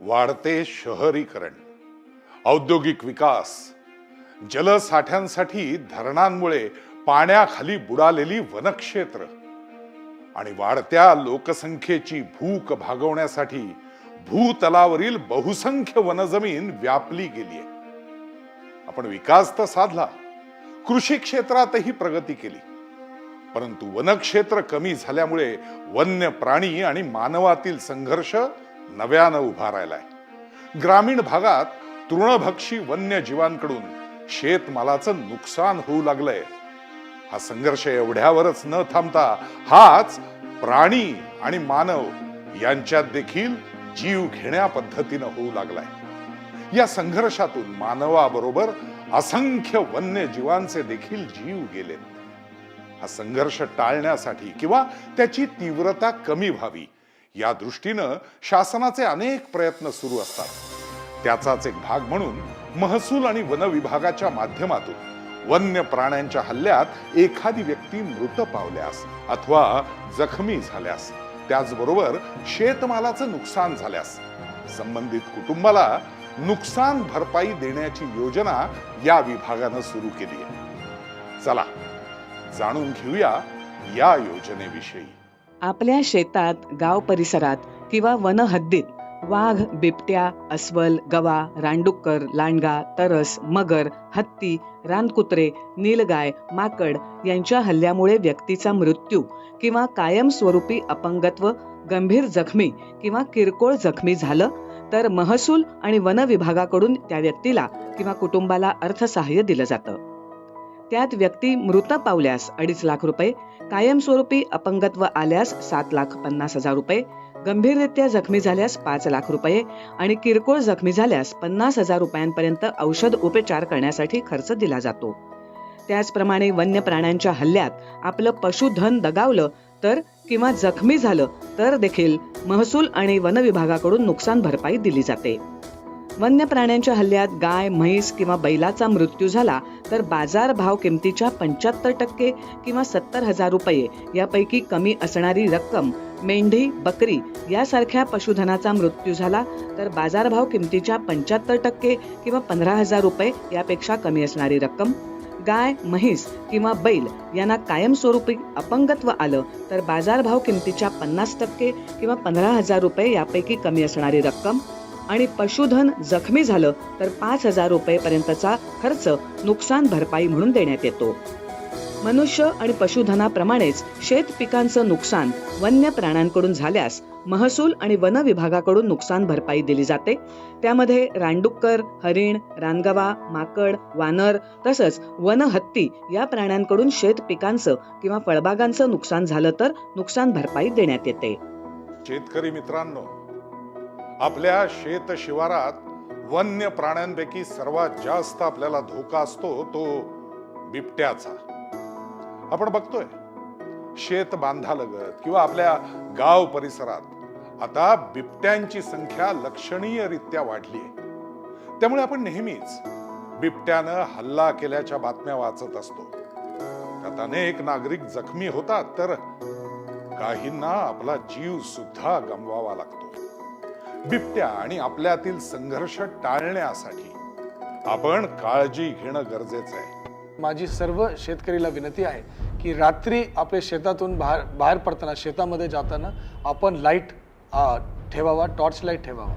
वाढते शहरीकरण, औद्योगिक विकास, जलसाठ्यांसाठी धरणांमुळे पाण्याखाली बुडालेली वनक्षेत्र आणि वाढत्या लोकसंख्येची भूक भागवण्यासाठी भूतलावरील बहुसंख्य वनजमीन व्यापली गेली आहे. आपण विकास तर साधला, कृषी क्षेत्रातही प्रगती केली, परंतु वनक्षेत्र कमी झाल्यामुळे वन्य प्राणी आणि मानवातील संघर्ष नव्यानं उभा राहिलाय. ग्रामीण भागात तृणभक्षी वन्य जीवांकडून शेतमालाचं नुकसान होऊ लागलंय. हा संघर्ष एवढ्यावरच न थांबता हाच प्राणी आणि मानव यांच्यात देखील जीव घेण्या पद्धतीनं होऊ लागलाय. या संघर्षातून मानवाबरोबर असंख्य वन्य जीवांचे देखील जीव गेलेत. हा संघर्ष टाळण्यासाठी किंवा त्याची तीव्रता कमी व्हावी या दृष्टीनं शासनाचे अनेक प्रयत्न सुरू असतात. त्याचाच एक भाग म्हणून महसूल आणि वन विभागाच्या माध्यमातून वन्य प्राण्यांच्या हल्ल्यात एखादी व्यक्ती मृत पावल्यास अथवा जखमी झाल्यास, त्याचबरोबर शेतमालाचं नुकसान झाल्यास संबंधित कुटुंबाला नुकसान भरपाई देण्याची योजना या विभागानं सुरू केली आहे. चला जाणून घेऊया या योजनेविषयी. आपल्या शेतात, गाव परिसरात किंवा वन हद्दीत वाघ, बिबट्या, अस्वल, गवा, रानडुक्कर, लांडगा, तरस, मगर, हत्ती, रानकुत्रे, नीलगाय, माकड यांच्या हल्ल्यामुळे व्यक्तीचा मृत्यू किंवा कायमस्वरूपी अपंगत्व, गंभीर जखमी किंवा किरकोळ जखमी झालं तर महसूल आणि वन विभागाकडून त्या व्यक्तीला किंवा कुटुंबाला अर्थसहाय्य दिलं जातं. त्यात व्यक्ती मृत पावल्यास 2.5 लाख रुपये, कायमस्वरूपी अपंगत्व आल्यास 7,50,000 रुपये, गंभीररित्या जखमी झाल्यास 5 लाख रुपये आणि किरकोळ जखमी झाल्यास 50,000 रुपयांपर्यंत औषध उपचार करण्यासाठी खर्च दिला जातो. त्याचप्रमाणे वन्य प्राण्यांच्या हल्ल्यात आपलं पशुधन दगावलं तर किंवा जखमी झालं तर देखील महसूल आणि वन विभागाकडून नुकसान भरपाई दिली जाते. वन्य प्राण्यांच्या हल्ल्यात गाय, म्हैस किंवा बैलाचा मृत्यू झाला तर बाजार भाव किमतीच्या 75% किंवा 70,000 रुपये यापैकी कमी असणारी रक्कम, मेंढी, बकरी यासारख्या पशुधनाचा मृत्यू झाला तर बाजारभाव किमतीच्या 75% किंवा 15,000 रुपये यापेक्षा कमी असणारी रक्कम, गाय, म्हैस किंवा बैल यांना कायमस्वरूपी अपंगत्व आलं तर बाजारभाव किमतीच्या 50% किंवा 15,000 रुपये यापैकी कमी असणारी रक्कम आणि पशुधन जखमी झालं तर 5,000 रुपयेपर्यंतचा खर्च नुकसान भरपाई म्हणून देण्यात येतो. मनुष्य आणि पशुधनाप्रमाणेच शेत पिकांचं नुकसान वन्य प्राण्यांकडून झाल्यास महसूल आणि वन विभागाकडून नुकसान भरपाई दिली जाते. त्यामध्ये रानडुक्कर, हरिण, रानगवा, माकड, वानर तसंच वन हत्ती या प्राण्यांकडून शेत पिकांचं किंवा फळबागांचं नुकसान झालं तर नुकसान भरपाई देण्यात येते. शेतकरी मित्रांनो, आपल्या शेत शिवारात वन्य प्राण्यांपैकी सर्वात जास्त आपल्याला धोका असतो तो बिबट्याचा. आपण बघतोय शेत बांधालगत किंवा आपल्या गाव परिसरात आता बिबट्यांची संख्या लक्षणीयरित्या वाढली आहे. त्यामुळे आपण नेहमीच बिबट्यानं हल्ला केल्याच्या बातम्या वाचत असतो. त्यात अनेक नागरिक जखमी होतात तर काहींना आपला जीव सुद्धा गमवावा लागतो. बिबट्या आणि आपल्यातील संघर्ष टाळण्यासाठी आपण काळजी घेणं गरजेचं आहे. माझी सर्व शेतकरीला विनंती आहे की रात्री आपल्या शेतातून बाहेर पडताना, शेतामध्ये जाताना आपण लाईट ठेवावा, टॉर्च लाईट ठेवावा.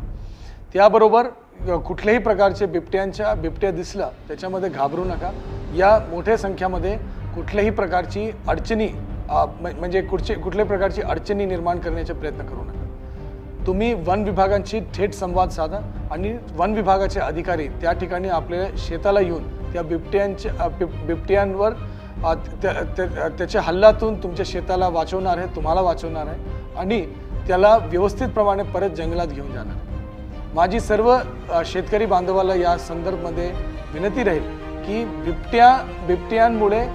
त्याबरोबर कुठल्याही प्रकारचे बिबट्या दिसला त्याच्यामध्ये घाबरू नका. या मोठ्या संख्येमध्ये कुठल्याही प्रकारची अडचणी म्हणजे कुठल्याही प्रकारची अडचणी निर्माण करण्याचे प्रयत्न करू नका. तुम्ही वन विभागांशी थेट संवाद साधा आणि वन विभागाचे अधिकारी त्या ठिकाणी आपल्या शेताला येऊन त्या बिबट्यांवर त्याच्या हल्ल्यातून तुमच्या शेताला वाचवणार आहे, तुम्हाला वाचवणार आहे आणि त्याला व्यवस्थितप्रमाणे परत जंगलात घेऊन जाणार आहे. माझी सर्व शेतकरी बांधवाला या संदर्भामध्ये विनंती राहील की बिबट्यांमुळे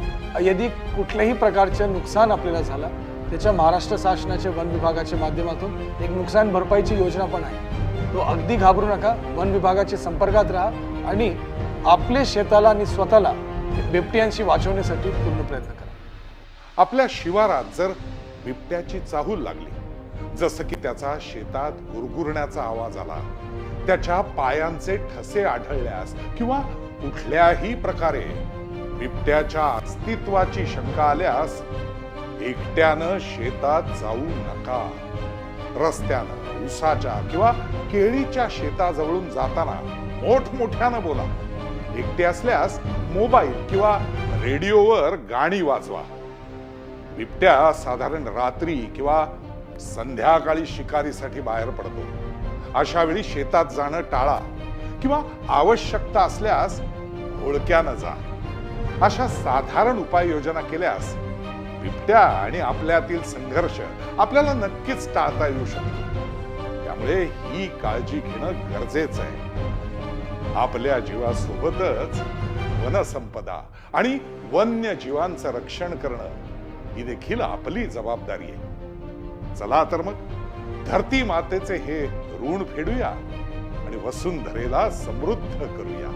यदि कुठल्याही प्रकारचे नुकसान आपल्याला झालं त्याच्या महाराष्ट्र शासनाचे वन विभागाच्या माध्यमातून एक नुकसान भरपाईची योजना पण आहे. तो अगदी घाबरू नका, वन विभागाच्या संपर्कात राहा आणि आपल्या शेताला आणि स्वतःला बिबट्यांशी वाचवण्यासाठी पूर्ण प्रयत्न करा. आपल्या शिवारात जर बिबट्याची चाहूल लागली जसं की त्याचा शेतात गुरगुरण्याचा आवाज आला, त्याच्या पायांचे ठसे आढळल्यास किंवा कुठल्याही प्रकारे बिबट्याच्या अस्तित्वाची शंका आल्यास एकट्यानं शेतात जाऊ नका. रस्त्यानं, उसाच्या किंवा केळीच्या शेताजवळून जाताना मोठमोठ्यानं बोला. एकटे असल्यास मोबाईल किंवा रेडिओवर गाणी वाजवा. बिबट्या साधारण रात्री किंवा संध्याकाळी शिकारीसाठी बाहेर पडतो. अशा वेळी शेतात जाणं टाळा किंवा आवश्यकता असल्यास घोळक्यानं जा. अशा साधारण उपाययोजना केल्यास बिबट्या आणि आपल्यातील संघर्ष आपल्याला नक्कीच टाळता येऊ शकतो. त्यामुळे ही काळजी घेणं गरजेचं आहे. आपल्या जीवासोबतच वनसंपदा आणि वन्य जीवांचं रक्षण करणं ही देखील आपली जबाबदारी आहे. चला तर मग धरती मातेचे हे ऋण फेडूया आणि वसुंधरेला समृद्ध करूया.